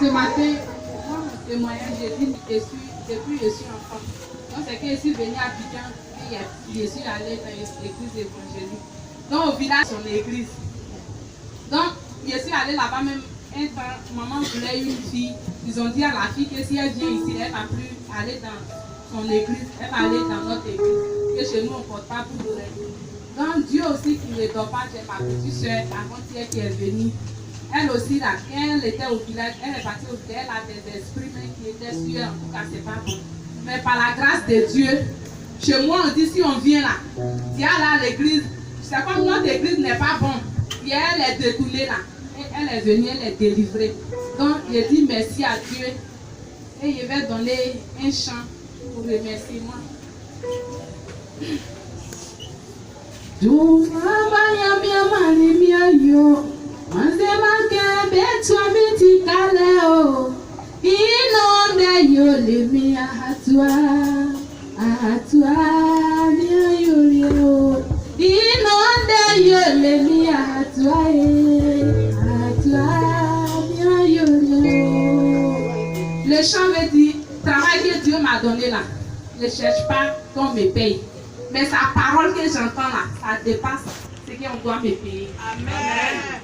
Ce matin, moi, mon témoignage, j'ai dit depuis que je suis enfant. Donc, c'est que je suis venue à Abidjan et je suis allée dans l'église évangélique. Donc, au village, son église. Donc, je suis allée là-bas même. Un temps, maman voulait une fille. Ils ont dit à la fille que si elle vient ici, elle ne va plus aller dans son église, elle va aller dans notre église. Que chez nous, on ne porte pas pour l'oreille. Donc, Dieu aussi qui ne dort pas, j'ai ma petite soeur, avant-hier qui est venue. Elle aussi, là, quand elle était au village, elle est partie au village, elle a des esprits qui étaient sur elle, en tout cas, c'est pas bon. Mais par la grâce de Dieu, chez moi, on dit si on vient là, si elle est là à l'église, c'est comme notre église n'est pas bonne. Et elle est détournée là. Et elle est venue, elle est délivrée. Donc, je dis merci à Dieu. Et je vais donner un chant pour remercier moi. Le chant veut dire, travail que Dieu m'a donné là, ne cherche pas qu'on me paye. Mais sa parole que j'entends là, ça dépasse ce qu'on doit me payer. Amen.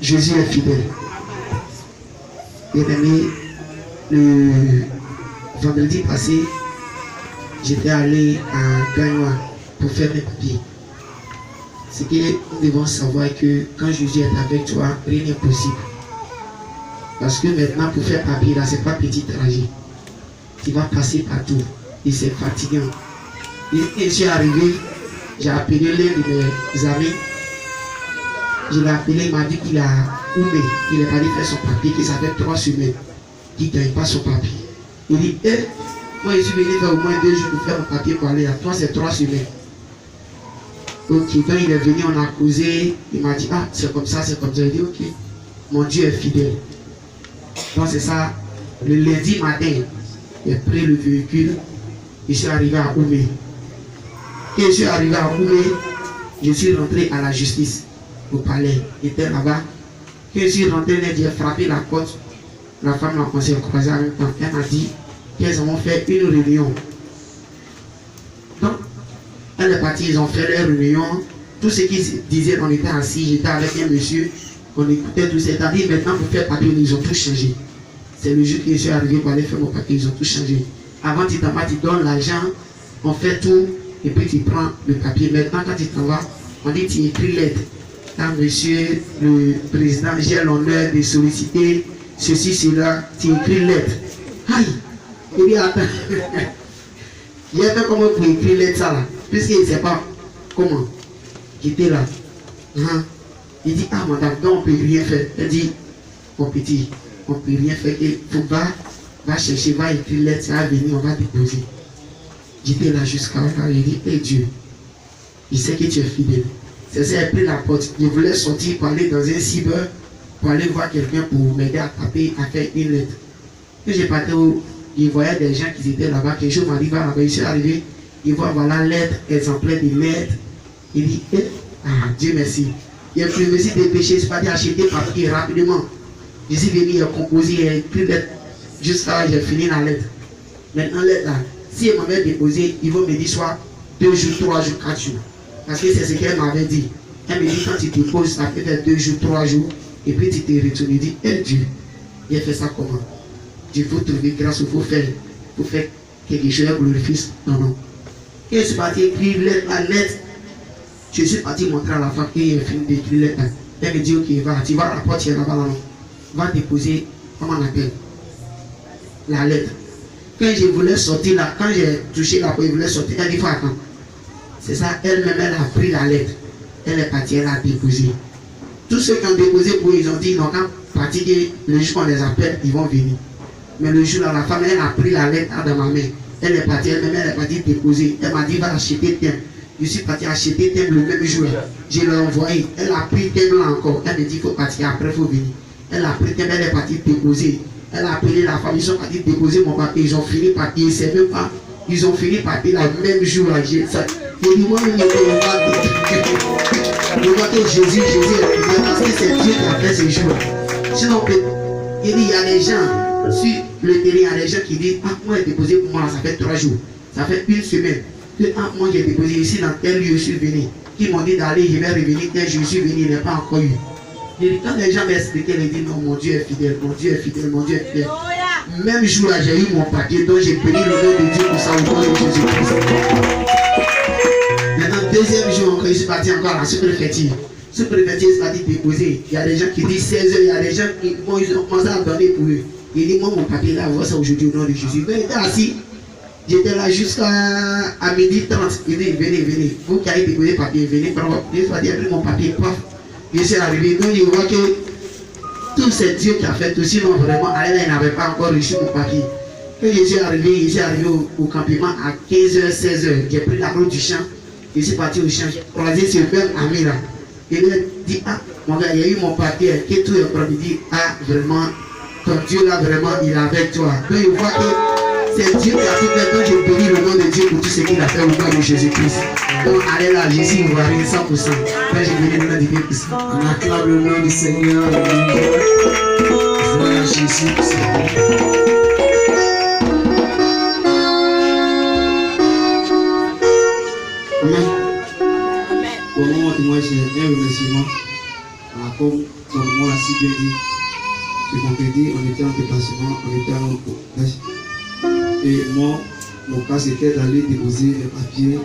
Jésus est fidèle. Bien-aimé, le vendredi passé, j'étais allé à Gagnoa pour faire mes papiers. C'est que nous devons savoir que quand Jésus est avec toi, rien n'est possible. Parce que maintenant, pour faire papier, là, c'est pas petit trajet. Tu vas passer partout. Et c'est fatigant. Et je suis arrivé, j'ai appelé l'un de mes amis. Je l'ai appelé, il m'a dit qu'il a oumé, il est allé faire son papier, que ça fait 3 semaines qu'il ne gagne pas son papier. Il dit, moi je suis venu faire au moins 2 jours pour faire mon papier pour aller à toi, c'est 3 semaines. Donc quand il est venu, on a causé, il m'a dit, ah c'est comme ça, c'est comme ça. Il dit, ok, mon Dieu est fidèle. Donc c'est ça, le lundi matin, j'ai pris le véhicule, je suis arrivé à Oumé. Quand je suis arrivé à Oumé, je suis rentré à la justice. Au palais, j'étais là-bas. Quand je suis rentré, j'ai frappé la porte. La femme m'a commencé à croiser en même temps. Elle m'a dit qu'elles ont fait une réunion. Donc, elle est partie, ils ont fait leur réunion. Tout ce qu'ils disaient, on était assis, j'étais avec un monsieur, on écoutait tout ça. C'est-à-dire, maintenant, pour faire papier, ils ont tout changé. C'est le jour que je suis arrivé pour aller faire mon papier, ils ont tout changé. Avant, tu donnes l'argent, on fait tout, et puis tu prends le papier. Maintenant, quand tu t'en vas, on dit tu écris lettre. Quand monsieur le président, j'ai l'honneur de solliciter ceci, cela, tu écris lettre. Aïe! Il dit attends. Il a fait comment pour écrire lettre ça là? Puisqu'il ne sait pas comment. J'étais là. Il dit ah madame, donc on ne peut rien faire. Elle dit mon petit, on ne peut rien faire. Il faut va chercher, va écrire lettre, ça va venir, on va déposer. J'étais là jusqu'à là, il dit hey Dieu, il sait que tu es fidèle. C'est ça, elle a pris la porte. Je voulais sortir pour aller dans un cyber, pour aller voir quelqu'un pour m'aider à taper, à faire une lettre. Quand j'ai parti où il voyait des gens qui étaient là-bas, que je m'arrive là-bas, je suis arrivé, il voit voilà lettre, exemplaire de lettres. Il dit, ah Dieu merci. Il a pris aussi des péchés, c'est pas d'acheter papier rapidement. Je suis venu, il a composé, il a écrit lettre. Juste là, j'ai fini la lettre. Maintenant, lettre là, si elle m'avait déposé, ils vont me dire soit 2 jours, 3 jours, 4 jours. Parce que c'est ce qu'elle m'avait dit. Elle me dit quand tu te poses, ça peut être 2 jours, 3 jours, et puis tu te retournes. Il dit, Dieu, il a fait ça comment? Il faut trouver grâce, il faut faire quelque chose pour le Fils. Non, non. Et je suis parti écrire la lettre. Je suis parti montrer à la femme et il a fini d'écrire la lettre. Elle me dit, ok, va, tu vas à la porte, tu es là-bas, là, va déposer, comment on appelle, la lettre. Quand je voulais sortir là, quand j'ai touché la porte, je voulais sortir, elle dit, faut attendre. C'est ça, elle-même, elle a pris la lettre. Elle est partie, elle a déposé. Tous ceux qui ont déposé pour eux, ils ont dit, non, quand partir, le jour qu'on les appelle, ils vont venir. Mais le jour là, la femme, elle a pris la lettre dans ma main. Elle est partie, elle-même, elle est partie déposer. Elle m'a dit, va acheter thème. Je suis parti acheter thème le même jour. Je l'ai envoyé. Elle a pris thème là encore. Elle me dit, il faut partir, après, il faut venir. Elle a pris thème, elle est partie déposer. Elle a appelé la femme, ils sont partis déposer mon papier. Ils ont fini par payer, c'est même pas. Ils ont fini par payer le même jour là. Je dis, moi, je vois que Jésus est venu parce que c'est Dieu qui a fait ce jour. Sinon, il y a des gens, sur le terrain, il y a des gens qui disent, ah, moi, j'ai déposé pour moi, ça fait 3 jours. Ça fait 1 semaine. Que, ah, moi, j'ai déposé ici dans tel lieu, je suis venu. Qui m'ont dit d'aller, je vais revenir, tel jour, je suis venu, il n'est pas encore eu. Et quand les gens m'expliquaient, ils disent, non, mon Dieu est fidèle, mon Dieu est fidèle, mon Dieu est fidèle. Même jour là, j'ai eu mon papier, donc j'ai béni le nom de Dieu pour ça, au nom de Jésus-Christ. Maintenant, deuxième jour encore, je suis parti encore à la sous-préfecture. Sous-préfecture, c'est parti déposer. Il y a des gens qui disent 16 heures, il y a des gens qui ils ont commencé à donner pour eux. Il dit, moi, mon papier là, voir ça aujourd'hui au nom de Jésus. Mais j'étais assis, j'étais là jusqu'à 12h30. Il dit, venez. Vous qui avez déposé le papier, venez prendre. Il a pris mon papier, paf. Je suis arrivé, donc je vois que tout c'est Dieu qui a fait tout. Sinon, vraiment, elle n'avait pas encore reçu mon papier. Quand je suis arrivé au campement à 15h, 16h. J'ai pris la route du champ. Je suis parti au champ. J'ai croisé ce père ami là. Il lui a dit, ah, mon gars, il y a eu mon papier. Que tout est prêt. Il dit, ah, vraiment, ton Dieu là, vraiment, il est avec toi. Donc, il voit que c'est Dieu qui a tout fait. Donc, je bénis le nom de Dieu pour tout ce qu'il a fait au nom de Jésus-Christ. Donc, allez là, Jésus, vous voyez 100%. Donc, je bénis le nom de Dieu. On acclame le nom du Seigneur. Voilà Jésus. Amen. Au moment où moi j'ai un remerciement, comme on l'a si bien dit, ce vendredi, on était en déplacement, on était en voyage. Et moi, mon cas c'était d'aller déposer les papiers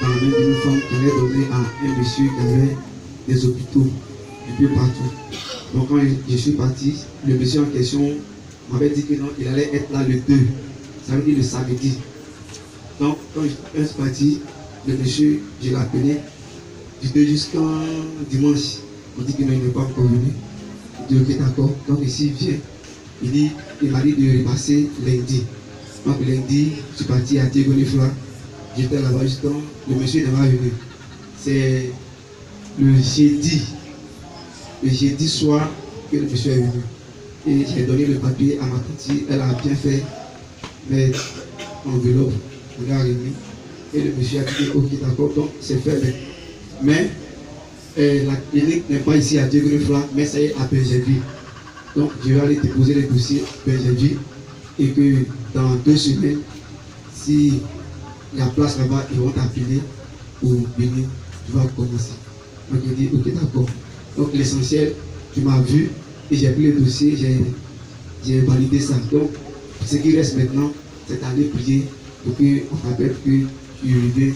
dans la main d'une femme qui allait donner à un monsieur qui avait des hôpitaux un peu partout. Donc quand je suis parti, le monsieur en question m'avait dit que non, il allait être là le 2, ça veut dire le samedi. Donc quand je suis parti, le monsieur, je l'ai appelé, du 2 jusqu'à dimanche. On dit que non, il n'est pas encore venu. Je dis ok, d'accord. Donc ici, il vient. Il m'a dit de repasser lundi. Donc lundi, je suis parti à Diego Nifla. J'étais là-bas justement. Le monsieur n'est pas venu. C'est le jeudi soir que le monsieur est venu. Et j'ai donné le papier à ma tante. Elle a bien fait mettre l'enveloppe. On l'a remis. Et le monsieur a dit ok, d'accord, donc c'est fait. Mais la clinique n'est pas ici à Diego Nifla, mais ça y est à Bergerville. Donc je vais aller déposer les dossiers à Bergerville. Et que dans 2 semaines, si il y a place là-bas, ils vont t'appeler pour venir, tu vas commencer. Donc il dit ok, d'accord. Donc l'essentiel, tu m'as vu et j'ai pris le dossier, j'ai validé ça. Donc ce qui reste maintenant, c'est d'aller prier pour qu'on rappelle que tu es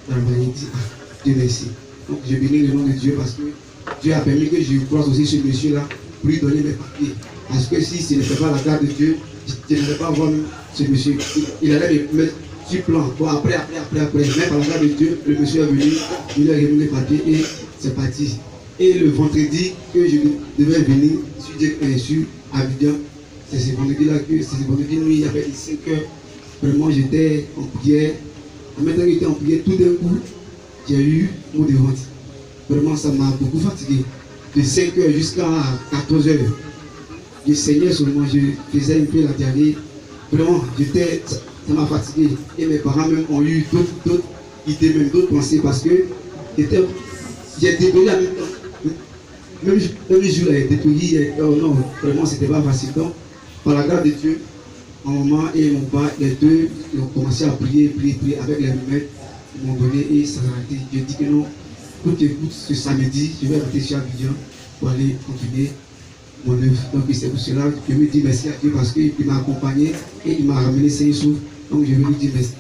travailler. Ah, Dieu merci. Donc je bénis le nom de Dieu parce que Dieu a permis que je croise aussi ce monsieur-là pour lui donner mes papiers. Parce que si ce n'était pas la grâce de Dieu, je ne vais pas voir ce monsieur. Il allait me mettre sur plan. Bon, après. Mais par la grâce de Dieu, le monsieur est venu, il a remis les papiers et c'est parti. Et le vendredi que je devais venir sur Abidjan, c'est ce vendredi-là que c'est ce vendredi nuit, il y avait 5 heures. Vraiment, j'étais en prière. En même temps que j'étais en prière, tout d'un coup, j'ai eu mot de vente. Vraiment, ça m'a beaucoup fatigué. De 5 heures jusqu'à 14 heures. Je saignais seulement, je faisais un peu la diarrhée. Vraiment, ça m'a fatigué. Et mes parents même ont eu d'autres idées, même d'autres pensées parce que j'ai déployé en même temps. Même le jour là, j'ai déployé. Oh non, vraiment, c'était pas facile. Donc, par la grâce de Dieu, ma maman et mon père, les deux, ils ont commencé à prier avec les remèdes. Ils m'ont donné et ça a arrêté. Je dis que non, écoute, ce samedi, je vais rester sur Abidjan pour aller continuer mon œuvre. Donc c'est pour cela que je me dis merci à Dieu parce qu'il m'a accompagné et il m'a ramené Saint-Youssouf. Donc je veux lui dire merci.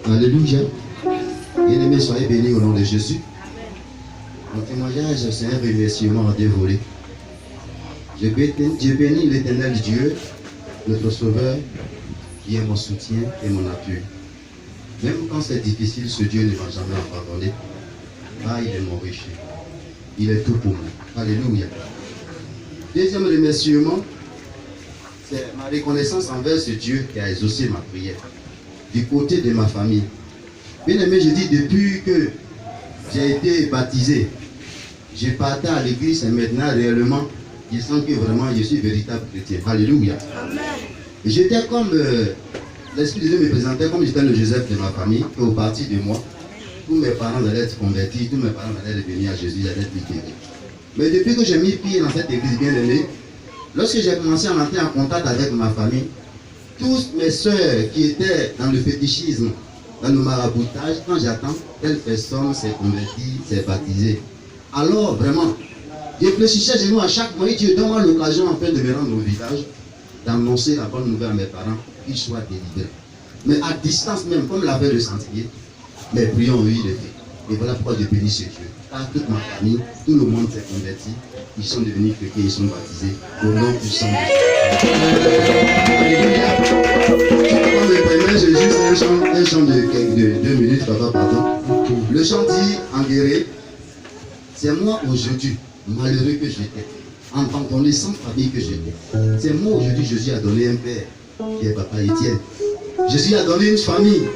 Alléluia. Bien-aimés, soyez bénis au nom de Jésus. Mon témoignage, c'est un remerciement en dévolé. Je bénis l'éternel Dieu, notre Sauveur, qui est mon soutien et mon appui. Même quand c'est difficile, ce Dieu ne m'a jamais abandonné. Ah, il est mon riche. Il est tout pour moi. Alléluia. Deuxième remerciement, c'est ma reconnaissance envers ce Dieu qui a exaucé ma prière. Du côté de ma famille. Bien aimé, je dis depuis que j'ai été baptisé, j'ai parté à l'église et maintenant réellement, je sens que vraiment je suis véritable chrétien. Alléluia. J'étais comme l'Esprit de Dieu me présentait comme j'étais le Joseph de ma famille, et au parti de moi, tous mes parents allaient être convertis, tous mes parents allaient devenir à Jésus, ils allaient être libérés. Mais depuis que j'ai mis pied dans cette église bien aimée, lorsque j'ai commencé à entrer en contact avec ma famille, tous mes soeurs qui étaient dans le fétichisme, dans le maraboutage, quand j'attends, telle personne s'est convertie, s'est baptisée. Alors vraiment, je réfléchissais chez nous à chaque mois, Dieu donne-moi l'occasion en fait de me rendre au village, d'annoncer la bonne nouvelle à mes parents, qu'ils soient délivrés. Mais à distance même, comme l'avait ressenti, mes prières ont eu l'effet. Et voilà pourquoi je bénis ce Dieu. Car toute ma famille, tout le monde s'est converti, ils sont devenus chrétiens, ils sont baptisés au nom du sang de Jésus. Jésus, c'est un chant de 2 minutes, papa, pardon. Le chant dit en guéré, c'est moi aujourd'hui, malheureux que j'étais, abandonné sans famille que j'étais. C'est moi aujourd'hui, Jésus a donné un père, qui est papa Étienne. Jésus a donné une famille.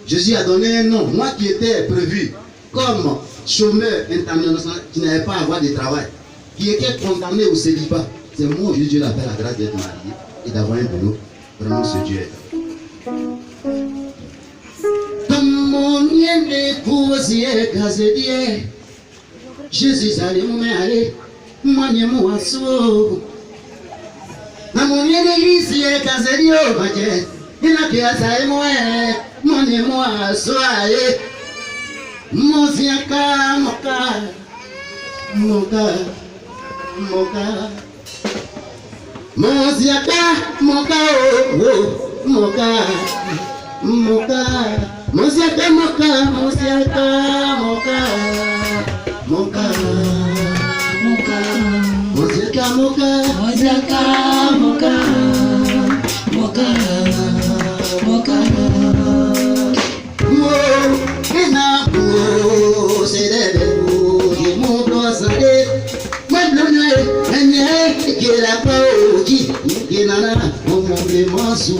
Jésus a donné un nom. Moi qui étais prévu comme chômeur international, qui n'avait pas à avoir de travail, qui était condamné au célibat. C'est moi aujourd'hui, Dieu l'appelle la grâce d'être marié et d'avoir un boulot. Vraiment, ce Dieu est là. Jésus allait m'aider, moi n'y moi sous. Na mon église est casée au baguette, il a pièce à moi, mon n'y moi soyez. Mosiaka moka, moka, moka. Mosiaka moka oh moka, moka. Mosiaka moka, mosiaka moka. Moka, moka, mosiaka moka, mosiaka moka, moka, moka. Oh, ena oh, sedele oh, di moto sade. Madlone, enye kila pauji, kinana omole masu.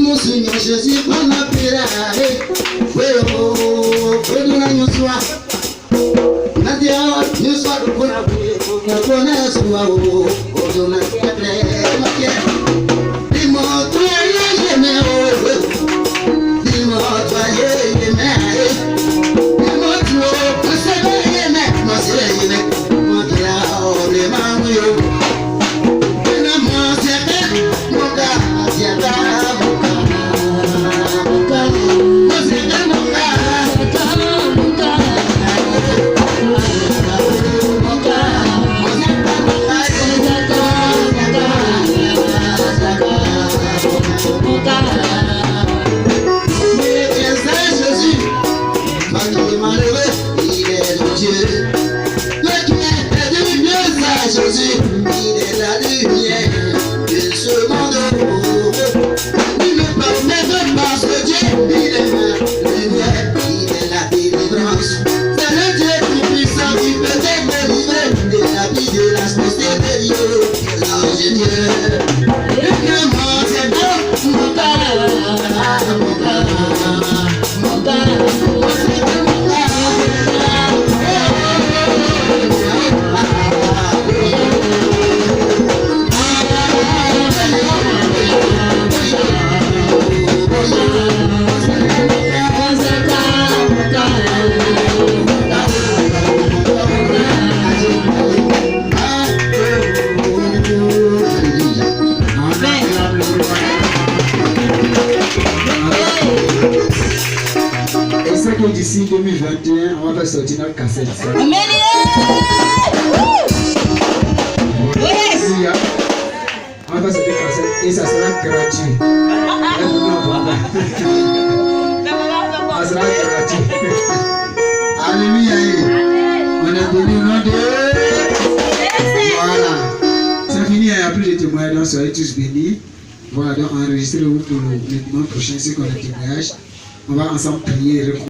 Musunyo Jésus pana pirare, weo, weo na nyuswa. Nadia nyuswa kuna kuna swa o, ojo na keble make. Dimoto ye me o, dimoto ye me. Dimoto masele ye me, masele ye me. Mokia o le mamuyo. Na mosete moka siata. Jésus, il est la lumière de ce monde. Il ne permet pas parce que Dieu, il est la lumière, il est la délivrance. C'est le Dieu tout puissant qui peut te délivrer de la vie de la société de Dieu. L'ange Dieu, le clément c'est bon, mon cœur, mon cœur, mon cœur. d'ici 2021, on va faire sortir notre cassette. Amen. Alléluia. On va faire sortir cassette et ça sera gratuit. Ça sera gratuit. Alléluia. On a donné le nom de... Voilà. C'est fini, il n'y a plus de témoignages, donc soyez tous bénis. Voilà, donc enregistrez-vous pour le mois prochain, c'est qu'on a témoignage. On va ensemble prier et